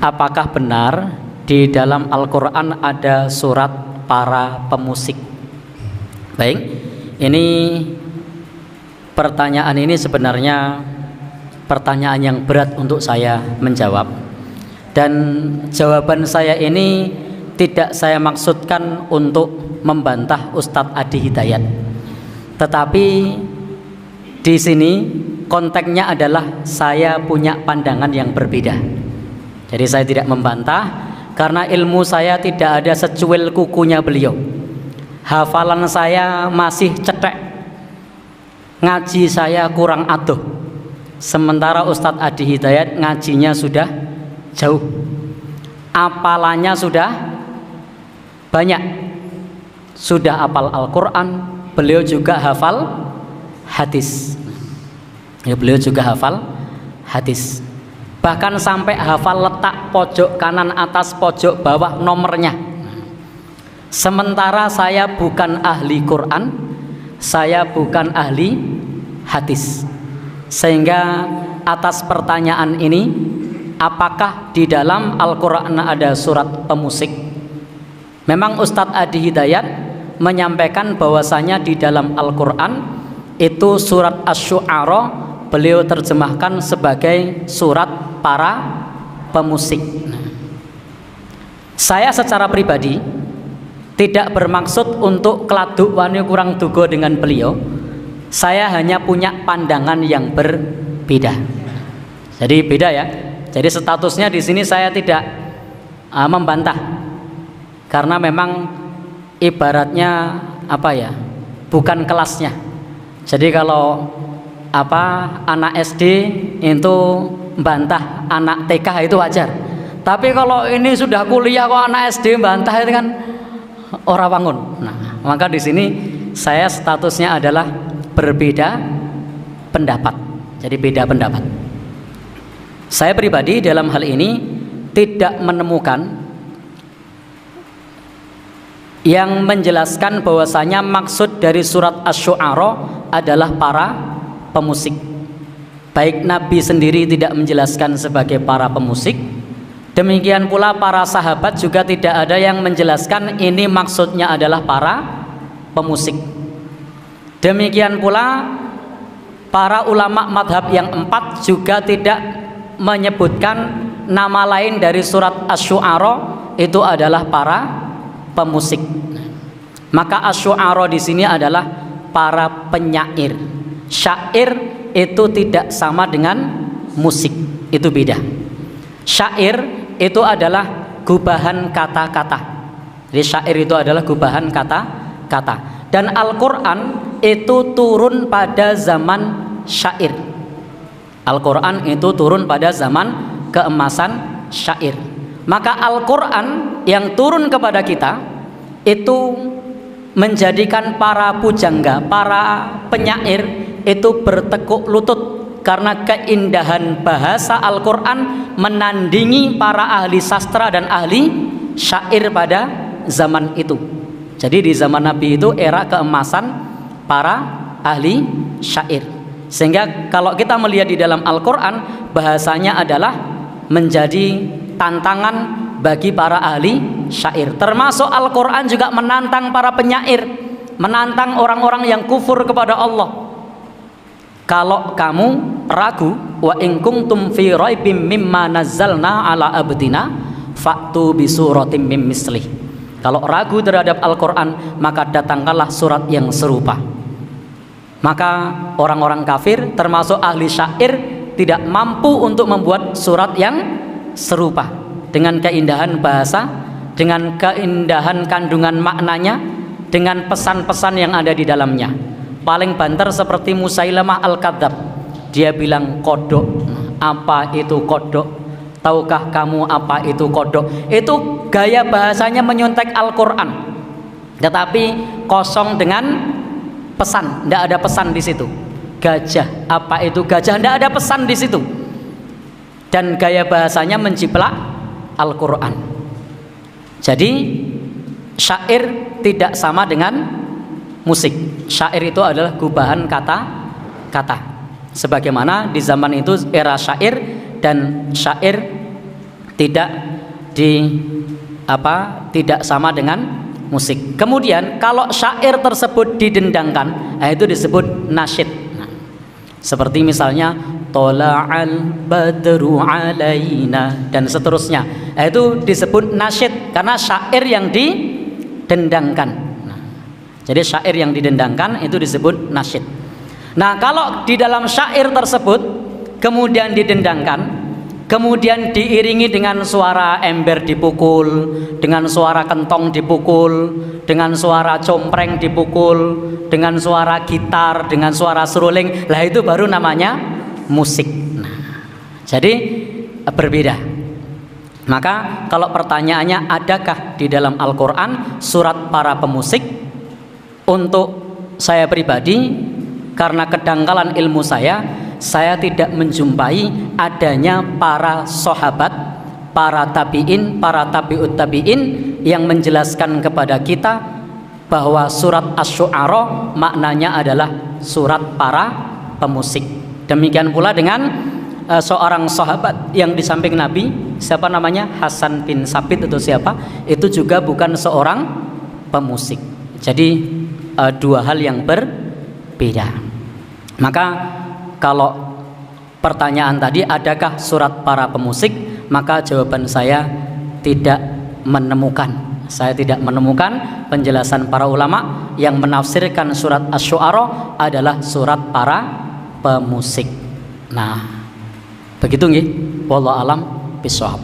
apakah benar di dalam Al-Quran ada surat para pemusik? Baik, ini pertanyaan ini sebenarnya pertanyaan yang berat untuk saya menjawab. Dan jawaban saya ini tidak saya maksudkan untuk membantah Ustadz Adi Hidayat. Tetapi di sini konteksnya adalah saya punya pandangan yang berbeda. Jadi saya tidak membantah karena ilmu saya tidak ada secuil kukunya beliau. Hafalan saya masih cetek, ngaji saya kurang adoh. Sementara Ustadz Adi Hidayat ngajinya sudah jauh, apalannya sudah banyak, sudah hafal Al-Quran, beliau juga hafal hadis. Ya, beliau juga hafal hadis. Bahkan sampai hafal letak pojok kanan atas, pojok bawah nomornya. Sementara saya bukan ahli Quran, saya bukan ahli hadis. Sehingga atas pertanyaan ini, apakah di dalam Al-Quran ada surat pemusik? Memang Ustadz Adi Hidayat menyampaikan bahwasanya di dalam Al-Quran itu surat Asy-Syu'ara beliau terjemahkan sebagai surat para pemusik. Saya secara pribadi tidak bermaksud untuk keladuk wani kurang duga dengan beliau. Saya hanya punya pandangan yang berbeda. Jadi beda ya. Jadi statusnya di sini saya tidak membantah, karena memang ibaratnya apa ya, bukan kelasnya. Jadi kalau anak SD itu bantah anak TK itu wajar. Tapi kalau ini sudah kuliah kok anak SD bantah itu kan ora wangun. Nah, maka di sini saya statusnya adalah berbeda pendapat. Jadi beda pendapat. Saya pribadi dalam hal ini tidak menemukan yang menjelaskan bahwasanya maksud dari surat Asy-Syu'ara adalah para pemusik. Baik Nabi sendiri tidak menjelaskan sebagai para pemusik, demikian pula para sahabat juga tidak ada yang menjelaskan ini maksudnya adalah para pemusik. Demikian pula para ulama madhab yang 4 juga tidak menyebutkan nama lain dari surat Asy-Syu'ara itu adalah para pemusik. Maka Asy-Syu'ara di sini adalah para penyair. Syair itu tidak sama dengan musik, itu beda. Syair itu adalah gubahan kata-kata. Jadi syair itu adalah gubahan kata-kata. Dan Al-Quran itu turun pada zaman syair. Al-Quran itu turun pada zaman keemasan syair. Maka Al-Quran yang turun kepada kita itu menjadikan para pujangga, para penyair itu bertekuk lutut karena keindahan bahasa Al-Quran menandingi para ahli sastra dan ahli syair pada zaman itu. Jadi di zaman Nabi itu era keemasan para ahli syair. Sehingga kalau kita melihat di dalam Al-Quran, bahasanya adalah menjadi tantangan bagi para ahli syair. Termasuk Al-Quran juga menantang para penyair, menantang orang-orang yang kufur kepada Allah. Kalau kamu ragu, wa in kuntum fi raibim mimma nazzalna ala abdina fa'tu bi suratim mim mislih. Kalau ragu terhadap Al-Quran, maka datangkanlah surat yang serupa. Maka orang-orang kafir termasuk ahli syair tidak mampu untuk membuat surat yang serupa dengan keindahan bahasa, dengan keindahan kandungan maknanya, dengan pesan-pesan yang ada di dalamnya. Paling banter seperti Musailamah Al-Kadzab. Dia bilang kodok. Apa itu kodok? Tahukah kamu apa itu kodok? Itu gaya bahasanya menyontek Al-Quran, tetapi kosong dengan pesan. Tidak ada pesan di situ. Gajah, apa itu gajah? Tidak ada pesan di situ. Dan gaya bahasanya menjiplak Al-Quran. Jadi syair tidak sama dengan musik. Syair itu adalah gubahan kata-kata. Sebagaimana di zaman itu era syair, dan syair tidak tidak sama dengan musik. Kemudian kalau syair tersebut didendangkan, itu disebut nasyid. Seperti misalnya tola'al badru alaina dan seterusnya, itu disebut nasyid karena syair yang didendangkan. Jadi syair yang didendangkan itu disebut nasyid. Nah, kalau di dalam syair tersebut kemudian didendangkan, kemudian diiringi dengan suara ember dipukul, dengan suara kentong dipukul, dengan suara compreng dipukul, dengan suara gitar, dengan suara seruling, lah itu baru namanya musik. Nah, jadi berbeda. Maka kalau pertanyaannya adakah di dalam Al-Quran surat para pemusik, untuk saya pribadi karena kedangkalan ilmu saya tidak menjumpai adanya para sahabat, para tabi'in, para tabi'ut tabi'in yang menjelaskan kepada kita bahwa surat Asy-Syu'ara maknanya adalah surat para pemusik. Demikian pula dengan seorang sahabat yang di samping Nabi, siapa namanya? Hasan bin Sabit atau siapa? Itu juga bukan seorang pemusik. Jadi dua hal yang berbeda. Maka kalau pertanyaan tadi adakah surat para pemusik, maka jawaban saya tidak menemukan. Saya tidak menemukan penjelasan para ulama yang menafsirkan surat Asy-Syu'ara adalah surat para pemusik. Nah, begitu nggih. Wallahu alam bishawab.